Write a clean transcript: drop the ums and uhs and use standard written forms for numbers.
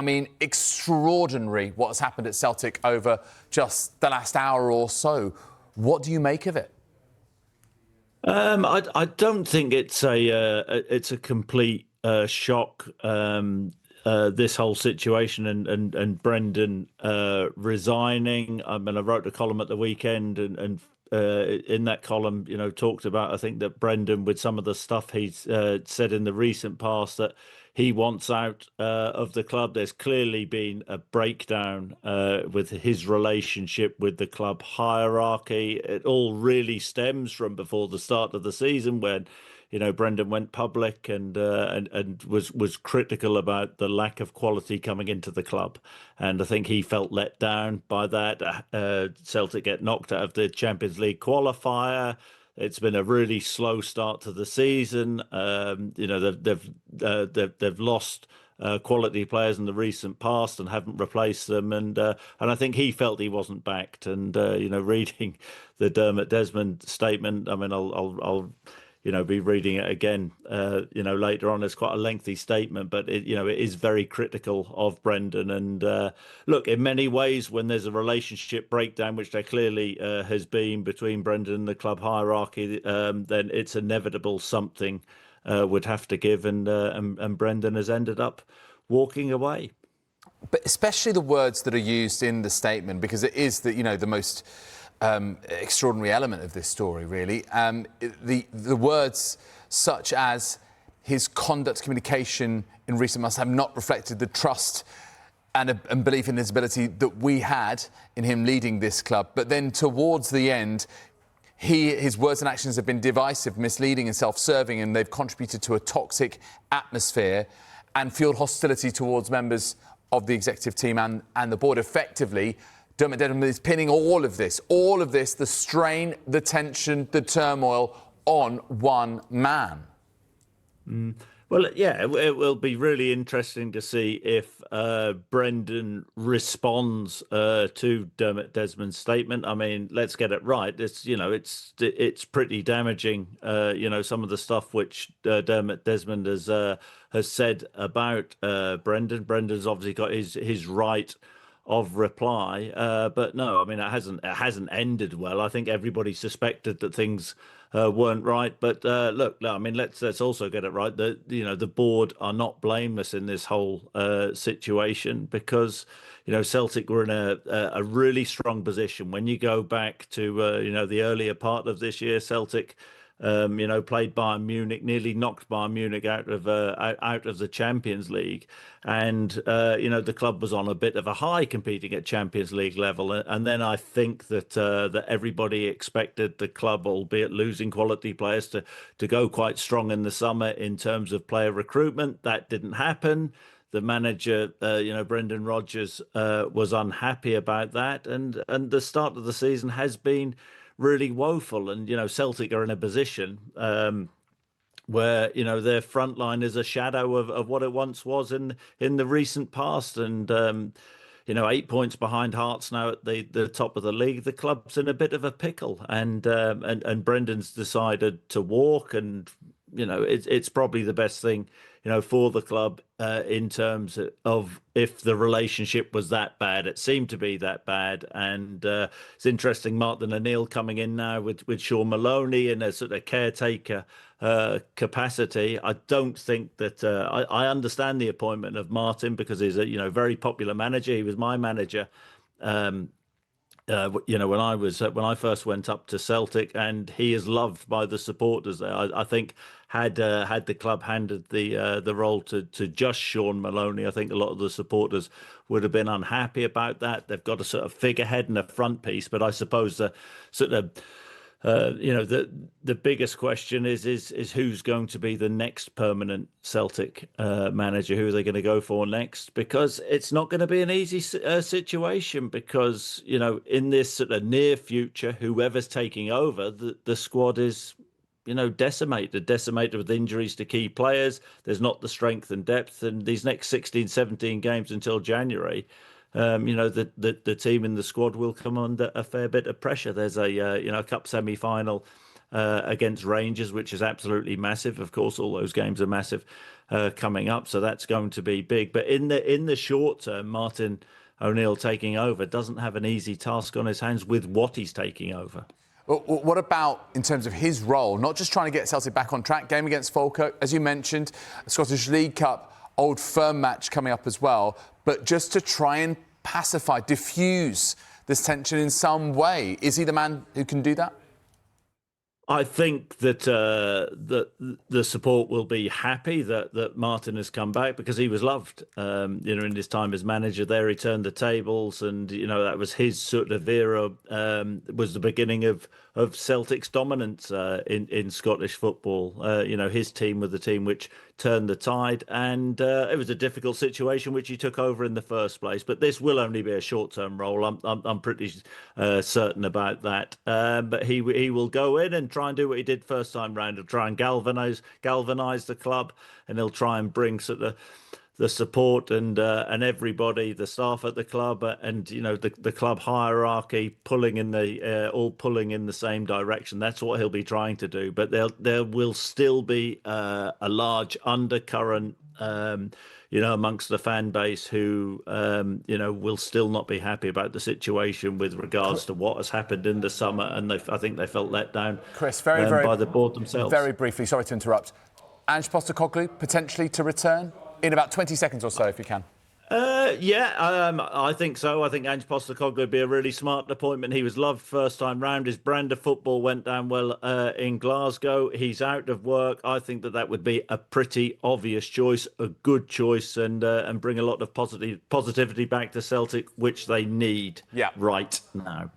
I mean, extraordinary what has happened at Celtic over just the last hour or so. What do you make of it? I don't think it's a complete shock. This whole situation and Brendan resigning. I mean, I wrote a column at the weekend, and in that column, talked about, I think, that Brendan, with some of the stuff he's said in the recent past, that he wants out of the club. There's clearly been a breakdown with his relationship with the club hierarchy. It all really stems from before the start of the season, when Brendan went public and was critical about the lack of quality coming into the club, and I think he felt let down by that. Celtic get knocked out of the Champions League qualifier. It's been a really slow start to the season. They've lost quality players in the recent past and haven't replaced them, and I think he felt he wasn't backed. And reading the Dermot Desmond statement, I mean, I'll be reading it again, later on. It's quite a lengthy statement, but it is very critical of Brendan. And look, in many ways, when there's a relationship breakdown, which there clearly has been between Brendan and the club hierarchy, then it's inevitable something would have to give, and Brendan has ended up walking away. But especially the words that are used in the statement, because it is the most extraordinary element of this story, really. The words such as his conduct, communication in recent months have not reflected the trust and belief in his ability that we had in him leading this club. But then towards the end, his words and actions have been divisive, misleading and self-serving, and they've contributed to a toxic atmosphere and fueled hostility towards members of the executive team and the board. Effectively, Dermot Desmond is pinning all of this, the strain, the tension, the turmoil on one man. Well, yeah, it will be really interesting to see if Brendan responds to Dermot Desmond's statement. I mean, let's get it right. It's pretty damaging. Some of the stuff which Dermot Desmond has said about Brendan. Brendan's obviously got his right of reply, but no, I mean, it hasn't ended well. I think everybody suspected that things weren't right, but look, I mean, let's also get it right. The board are not blameless in this whole situation, because Celtic were in a really strong position. When you go back to the earlier part of this year, Celtic played Bayern Munich, nearly knocked Bayern Munich out of the Champions League, and the club was on a bit of a high, competing at Champions League level. And then I think that everybody expected the club, albeit losing quality players, to go quite strong in the summer in terms of player recruitment. That didn't happen. The manager, Brendan Rodgers, was unhappy about that, and the start of the season has been really woeful. And Celtic are in a position where their front line is a shadow of what it once was in the recent past. And 8 points behind Hearts now at the top of the league. The club's in a bit of a pickle, and Brendan's decided to walk, and it's probably the best thing for the club in terms of, if the relationship was that bad. It seemed to be that bad. And it's interesting, Martin O'Neill coming in now with Sean Maloney in a sort of caretaker capacity. I don't think that I understand the appointment of Martin, because he's a very popular manager. He was my manager when I first went up to Celtic, and he is loved by the supporters there. I think had the club handed the role to just Sean Maloney, I think a lot of the supporters would have been unhappy about that. They've got a sort of figurehead and a front piece, but I suppose the sort of the biggest question is who's going to be the next permanent Celtic manager? Who are they going to go for next? Because it's not going to be an easy situation, because in this sort of near future, whoever's taking over, the squad is decimated with injuries to key players. There's not the strength and depth, and these next 16, 17 games until January, the team in the squad will come under a fair bit of pressure. There's a cup semi-final against Rangers, which is absolutely massive. Of course, all those games are massive. coming up, so that's going to be big. But in the short term, Martin O'Neill taking over doesn't have an easy task on his hands with what he's taking over. Well, what about in terms of his role? Not just trying to get Celtic back on track. Game against Falkirk, as you mentioned, Scottish League Cup, Old Firm match coming up as well. But just to try and pacify, diffuse this tension in some way. Is he the man who can do that? I think that the support will be happy that Martin has come back, because he was loved. In his time as manager there, he turned the tables, and that was his sort of era. Was the beginning of Celtic's dominance in Scottish football. His team were the team which turned the tide, and it was a difficult situation which he took over in the first place. But this will only be a short-term role. I'm pretty certain about that. But he will go in and try and do what he did first time round. He'll try and galvanise the club, and he'll try and bring sort of the support and everybody, the staff at the club, and the club hierarchy pulling in the same direction. That's what he'll be trying to do. But there will still be a large undercurrent, amongst the fan base who will still not be happy about the situation with regards to what has happened in the summer, and I think they felt let down, Chris, very by the board themselves. Very briefly, sorry to interrupt. Ange Postecoglou potentially to return in about 20 seconds or so, if you can. I think so. I think Ange Postecoglou would be a really smart appointment. He was loved first time round. His brand of football went down well in Glasgow. He's out of work. I think that would be a pretty obvious choice, a good choice, and bring a lot of positivity back to Celtic, which they need right now.